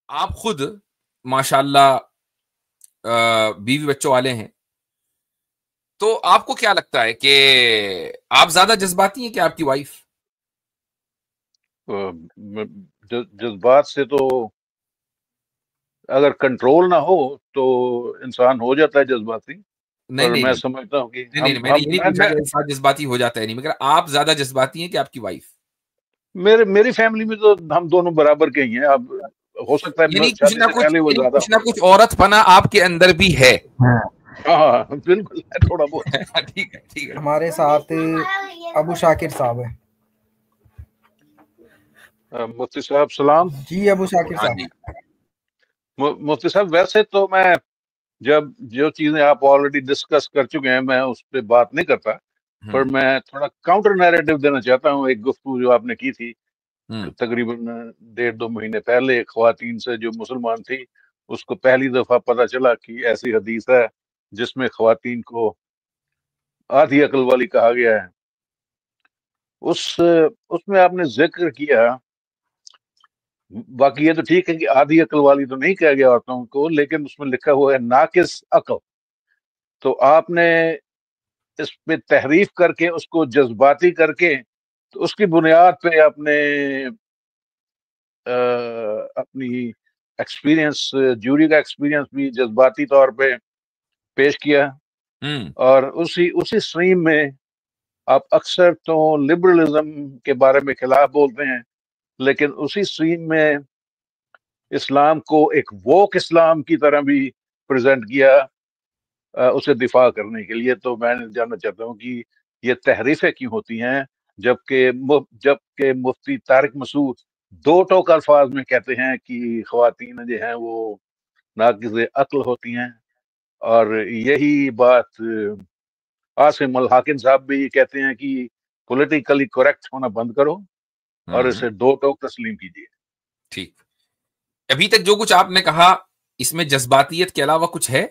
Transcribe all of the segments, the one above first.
आप खुद माशाल्लाह बीवी बच्चों वाले हैं, तो आपको क्या लगता है कि आप ज्यादा जज्बाती हैं कि आपकी वाइफ? जज्बात से तो अगर कंट्रोल ना हो तो इंसान हो जाता है जज्बाती। नहीं पर नहीं मैं नहीं समझता हूँ कि नहीं नहीं, हम मैंने हम ये नहीं पूछा कि इंसान जज्बाती हो जाता है, नहीं, मगर आप ज्यादा जज्बाती हैं कि आपकी वाइफ? मेरी फैमिली में तो हम दोनों बराबर के ही हैं। अब हो सकता है शादी से पहले वो ज्यादा कुछ ना कुछ औरत पना आपके अंदर भी है। हाँ हाँ, बिल्कुल है, थोड़ा बहुत। ठीक है ठीक है। हमारे साथ अबू शाकिर साहब है। मुफ्ती साहब सलाम। जी अबू शाकिर हाँ साहब। जी। मुफ्ती साहब, वैसे तो मैं जब जो चीजें आप ऑलरेडी डिस्कस कर चुके हैं मैं उस पर बात नहीं करता, पर मैं थोड़ा काउंटर नैरेटिव देना चाहता हूँ। एक गुफ्तगू जो आपने की थी तकरीबन 1.5-2 महीने पहले, ख्वातीन से जो मुसलमान थी उसको पहली दफा पता चला कि ऐसी हदीस है जिसमें ख्वातीन को आधी अकल वाली कहा गया है। उसमें आपने जिक्र किया, बाकी ये तो ठीक है कि आधी अकल वाली तो नहीं कहा गया औरतों को, लेकिन उसमें लिखा हुआ है नाकिस अकल। तो आपने इस पे तहरीफ करके उसको जज्बाती करके, तो उसकी बुनियाद पे आपने अपनी एक्सपीरियंस, जूरी का एक्सपीरियंस भी जज्बाती तौर पे पेश किया। और उसी उसी स्ट्रीम में आप अक्सर तो लिबरलिज्म के बारे में खिलाफ बोलते हैं, लेकिन उसी स्ट्रीम में इस्लाम को एक वोक इस्लाम की तरह भी प्रेजेंट किया उसे दिफा करने के लिए। तो मैं जानना चाहता हूँ कि ये तहरीफें क्यों होती हैं, जबकि मुफ्ती तारिक मसूद दो टोक अल्फाज में कहते हैं कि ख्वातीन जो हैं वो नाक़िज़ अक्ल होती हैं। और यही बात आसिम अल हाकिम साहब भी कहते हैं कि पॉलिटिकली करेक्ट होना बंद करो और इसे दो टोक तस्लीम कीजिए। ठीक। अभी तक जो कुछ आपने कहा, इसमें जज्बातियत के अलावा कुछ है?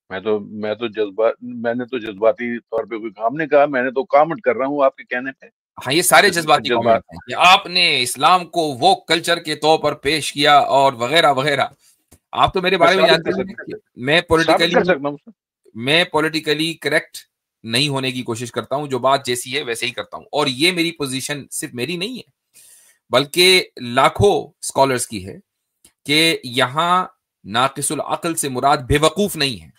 मैंने तो जज्बाती तौर पे कोई काम नहीं कहा, मैंने तो कमेंट कर रहा हूँ आपके कहने पे। हाँ, ये सारे जज्बाती कमेंट हैं कि आपने इस्लाम को वो कल्चर के तौर पर पेश किया और वगैरह वगैरह। आप तो मेरे बारे में जानते हैं कि मैं पॉलिटिकली करेक्ट नहीं होने की कोशिश करता हूं, जो बात जैसी है वैसे ही करता हूं। और ये मेरी पोजीशन सिर्फ मेरी नहीं है, बल्कि लाखों स्कॉलर्स की है कि यहां नाकिसुल अक्ल से मुराद बेवकूफ नहीं है,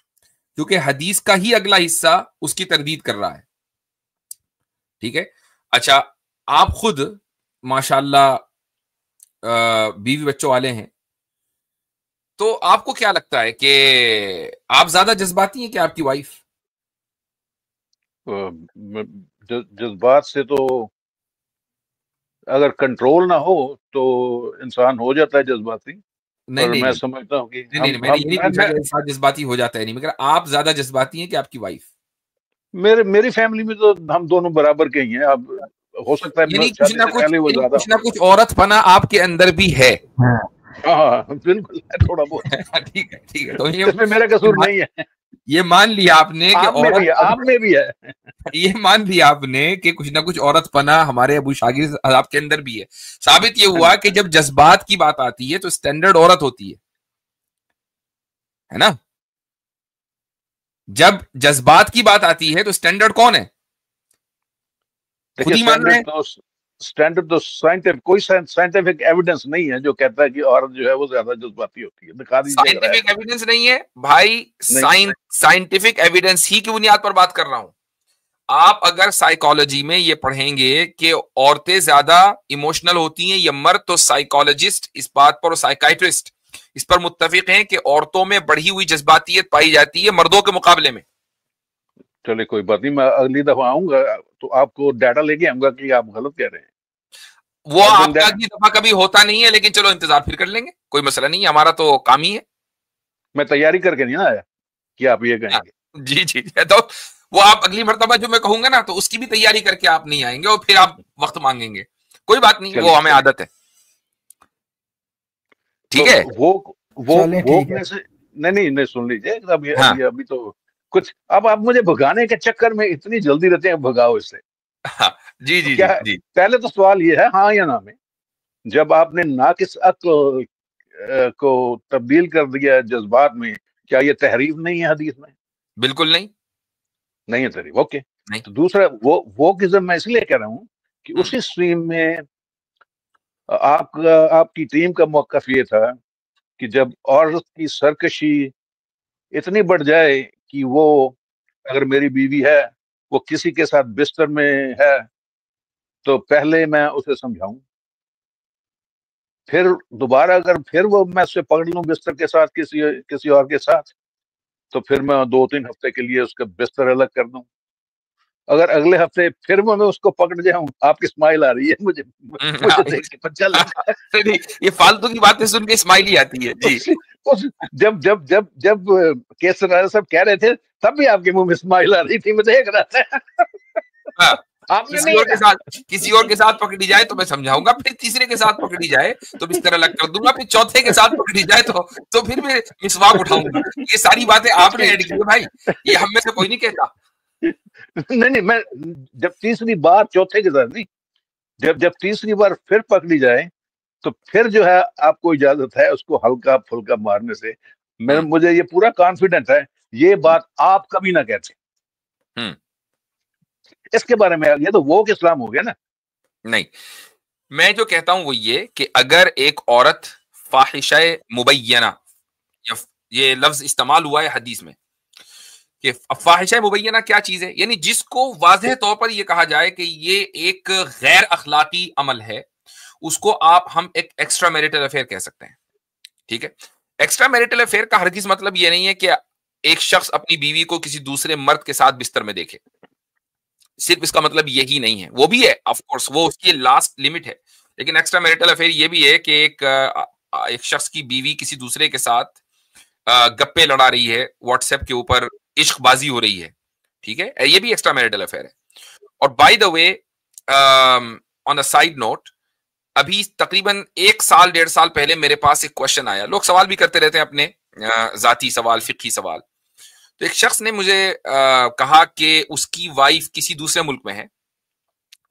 क्योंकि हदीस का ही अगला हिस्सा उसकी तरदीद कर रहा है। ठीक है। अच्छा, आप खुद माशाल्लाह बीवी बच्चों वाले हैं, तो आपको क्या लगता है कि आप ज्यादा जज्बाती हैं कि आपकी वाइफ? जज्बात से तो अगर कंट्रोल ना हो तो इंसान हो जाता है जज्बाती। नहीं पर नहीं मैं नहीं समझता हूँ कि नहीं, मैंने ये नहीं पूछा कि इंसान जज्बाती हो जाता है, नहीं, मगर आप ज्यादा जज्बाती हैं कि आपकी वाइफ? मेरी फैमिली में तो हम दोनों बराबर के ही हैं। अब हो सकता है शादी से पहले वो ज्यादा कुछ ना कुछ औरत पना आपके अंदर भी है। हाँ बिल्कुल है, थोड़ा बहुत। ठीक है ठीक है। तो इसमें मेरा कसूर नहीं है। ये मान लिया आपने कि औरत, आप में भी है। ये मान लिया आपने कि कुछ ना कुछ औरत पना हमारे अबू शाकिर आपके अंदर भी है। साबित ये हुआ कि जब जज्बात की बात आती है तो स्टैंडर्ड औरत होती है ना? जब जज्बात की बात आती है तो स्टैंडर्ड कौन है? खुद ही मान रहे हैं। स्टैंडर्ड तो कोई साइंटिफिक एविडेंस नहीं है जो कहता है कि औरत जो है वो ज्यादा जज्बाती होती है। दिखा दीजिए। साइंटिफिक एविडेंस नहीं है भाई, साइंटिफिक एविडेंस ही की बुनियाद पर बात कर रहा हूं। आप अगर साइकोलॉजी में ये पढ़ेंगे कि औरतें ज्यादा इमोशनल होती हैं या मर्द, तो साइकोलॉजिस्ट इस बात पर और साइकाइट्रिस्ट इस पर मुत्तफिक हैं कि औरतों में बढ़ी हुई जज्बातियत पाई जाती है मर्दों के मुकाबले में। चले कोई बात नहीं, मैं अगली दफा आऊंगा तो आपको डाटा लेके आऊंगा कि आप गलत कह रहे हैं। वो आपका अगली दफा कभी होता नहीं है, लेकिन चलो इंतजार फिर कर लेंगे, कोई मसला नहीं है, हमारा तो काम ही है। मैं तैयारी करके नहीं आया कि आप ये कहेंगे। जी जी, तो वो आप अगली मर्तबा जो मैं कहूंगा ना, तो उसकी भी तैयारी करके आप नहीं आएंगे और फिर आप वक्त मांगेंगे। कोई बात नहीं, वो हमें आदत है। ठीक है। वो में से नहीं सुन लीजिए। अभी तो कुछ, अब आप मुझे भगाने के चक्कर में इतनी जल्दी रहते हैं, भगाओ इससे। जी जी क्या जी। पहले तो सवाल ये है, हाँ या ना में, जब आपने नाकिस अक्ल को तब्दील कर दिया जज्बात में, क्या ये तहरीफ नहीं है हदीस में? बिल्कुल नहीं, नहीं है तहरीफ। ओके, नहीं। तो दूसरा वो किस्म मैं इसलिए कह रहा हूँ कि उसी स्ट्रीम में आपकी टीम का मौकफ ये था कि जब औरत की सरकशी इतनी बढ़ जाए कि वो, अगर मेरी बीवी है, वो किसी के साथ बिस्तर में है, तो पहले मैं उसे समझाऊं, फिर दोबारा अगर फिर वो मैं उसे पकड़ लूं बिस्तर के साथ किसी और के साथ, तो फिर मैं 2-3 हफ्ते के लिए उसका बिस्तर अलग कर दूं। अगर अगले हफ्ते फिर मैं उसको पकड़ जाऊं, आपकी स्माइल आ रही है मुझे मुझे देख के पता लगा। नहीं, ये फालतू की बातें सुन के स्माइल ही आती है जी। जब जब जब जब केसर साहब कह रहे थे, तब भी आपके मुंह में स्माइल आ रही थी, मैं देख रहा था। हाँ, आपने किसी और के साथ पकड़ी जाए तो मैं समझाऊंगा, फिर तीसरे के साथ पकड़ी जाए तो बिस्तर अलग कर दूंगा, फिर चौथे के साथ पकड़ी जाए तो फिर मैं मिसवाक उठाऊंगा। ये सारी बातें आपने ऐड की है भाई, ये हम में से कोई नहीं कहता। नहीं, मैं जब तीसरी बार, चौथे के साथ नहीं, जब तीसरी बार फिर पकड़ी जाए, तो फिर जो है आपको इजाजत है उसको हल्का फुल्का मारने से। मुझे ये पूरा कॉन्फिडेंस है, ये बात आप कभी ना कहते। इसके बारे में ये तो वो इस्लाम हो गया ना। नहीं, मैं जो कहता हूं वो ये कि अगर एक औरत फाहिशा मुबैयना, ये लफ्ज इस्तेमाल हुआ है हदीस में कि फाहिशा मुबैयना क्या चीज है, यानी जिसको वाज़ेह तौर पर यह कहा जाए कि ये एक गैर अखलाकी अमल है, उसको हम एक एक्स्ट्रा मैरिटल अफेयर कह सकते हैं। ठीक है, एक्स्ट्रा मैरिटल अफेयर का हरगिज मतलब यह नहीं है कि एक शख्स अपनी बीवी को किसी दूसरे मर्द के साथ बिस्तर में देखे, सिर्फ इसका मतलब यही नहीं है, वो भी है ऑफ कोर्स, वो उसकी लास्ट लिमिट है, लेकिन एक्स्ट्रा मैरिटल अफेयर ये भी है कि एक शख्स की बीवी किसी दूसरे के साथ गप्पे लड़ा रही है, व्हाट्सएप के ऊपर इश्कबाजी हो रही है। ठीक है, ये भी एक्स्ट्रा मैरिटल अफेयर है। और by the way, on a side note, अभी तकरीबन 1 साल 1.5 साल पहले मेरे पास एक क्वेश्चन आया, लोग सवाल भी करते रहते हैं अपने जाती सवाल, फिक्की सवाल। तो एक शख्स ने मुझे कहा कि उसकी वाइफ किसी दूसरे मुल्क में है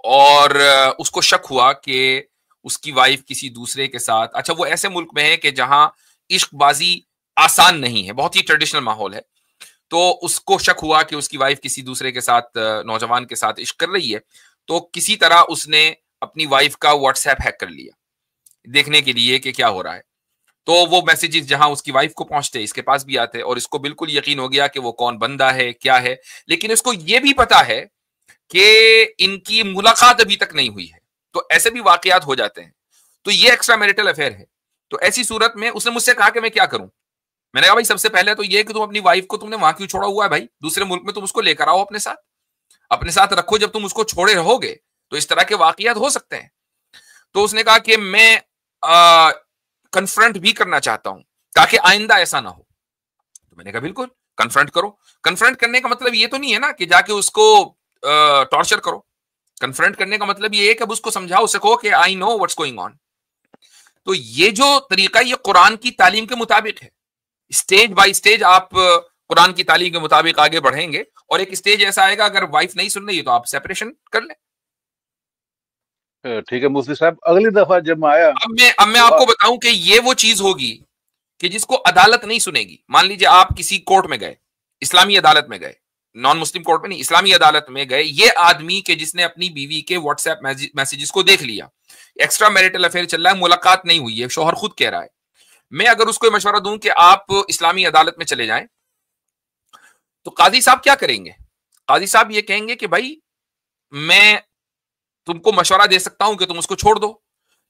और उसको शक हुआ कि उसकी वाइफ किसी दूसरे के साथ, अच्छा वो ऐसे मुल्क में है कि जहां इश्कबाजी आसान नहीं है, बहुत ही ट्रेडिशनल माहौल है, तो उसको शक हुआ कि उसकी वाइफ किसी दूसरे के साथ, नौजवान के साथ इश्क कर रही है। तो किसी तरह उसने अपनी वाइफ का व्हाट्सएप हैक कर लिया देखने के लिए कि क्या हो रहा है। तो वो मैसेजेस जहां उसकी वाइफ को पहुंचते इसके पास भी आते, और इसको बिल्कुल यकीन हो गया कि वो कौन बंदा है, क्या है, लेकिन इसको ये भी पता है कि इनकी मुलाकात अभी तक नहीं हुई है। तो ऐसे भी वाकयात हो जाते हैं, तो ये एक्स्ट्रा मैरिटल अफेयर है। तो ऐसी सूरत में उसने मुझसे कहा कि मैं क्या करूं। मैंने कहा भाई सबसे पहले तो ये कि तुम अपनी वाइफ को तुमने वहां क्यों छोड़ा हुआ है भाई, दूसरे मुल्क में तुम उसको लेकर आओ अपने साथ रखो। जब तुम उसको छोड़े रहोगे तो इस तरह के वाकयात हो सकते हैं। तो उसने कहा कि मैं कन्फ्रंट भी करना चाहता हूं ताकि आइंदा ऐसा ना हो। तो मैंने कहा बिल्कुल कन्फ्रंट करो। कन्फ्रंट करने का मतलब ये तो नहीं है ना कि जाके उसको टॉर्चर करो। कन्फ्रंट करने का मतलब ये है कि अब उसको समझाओ सको कि I know what's going on. तो ये जो तरीका, ये कुरान की तालीम के मुताबिक है। स्टेज बाय स्टेज आप कुरान की तालीम के मुताबिक आगे बढ़ेंगे, और एक स्टेज ऐसा आएगा अगर वाइफ नहीं सुन रही तो आप सेपरेशन कर लें। ठीक है मुफ्ती साहब, अगली दफा जब मैं आया, अब मैं आपको बताऊं कि ये वो चीज होगी कि जिसको अदालत नहीं सुनेगी। मान लीजिए आप किसी कोर्ट में गए, इस्लामी अदालत में गए, नॉन मुस्लिम कोर्ट में नहीं, इस्लामी अदालत में गए, ये आदमी के जिसने अपनी बीवी के व्हाट्सएप मैसेजेस को देख लिया, एक्स्ट्रा मैरिटल अफेयर चल रहा है, मुलाकात नहीं हुई है, शौहर खुद कह रहा है, मैं अगर उसको मशवरा दूं कि आप इस्लामी अदालत में चले जाएं, तो काजी साहब क्या करेंगे? काजी साहब ये कहेंगे कि भाई मैं तुमको मशवरा दे सकता हूं कि तुम उसको छोड़ दो,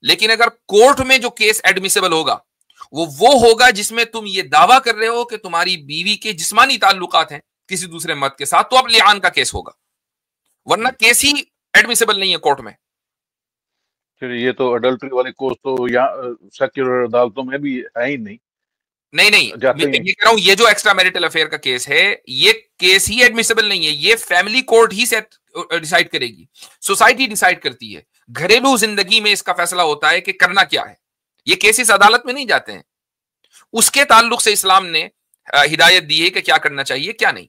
लेकिन अगर कोर्ट में जो केस एडमिसिबल होगा वो होगा जिसमें तुम ये दावा कर रहे हो कि तुम्हारी बीवी के जिस्मानी ताल्लुकात हैं किसी दूसरे मर्द के साथ, तो अब लिआन का केस होगा, वरना केस ही एडमिसिबल नहीं है कोर्ट में। फिर ये तो अडल्ट्री वाले केस तो यहाँ सेक्युलर अदालतों में भी है ही नहीं। नहीं मैं ये कह रहा हूं, ये जो एक्स्ट्रा मैरिटल अफेयर का केस है, ये केस ही एडमिसिबल नहीं है, ये फैमिली कोर्ट ही डिसाइड करेगी, सोसाइटी डिसाइड करती है, घरेलू जिंदगी में इसका फैसला होता है कि करना क्या है। ये केसेस अदालत में नहीं जाते हैं, उसके ताल्लुक से इस्लाम ने हिदायत दी है कि क्या करना चाहिए क्या नहीं।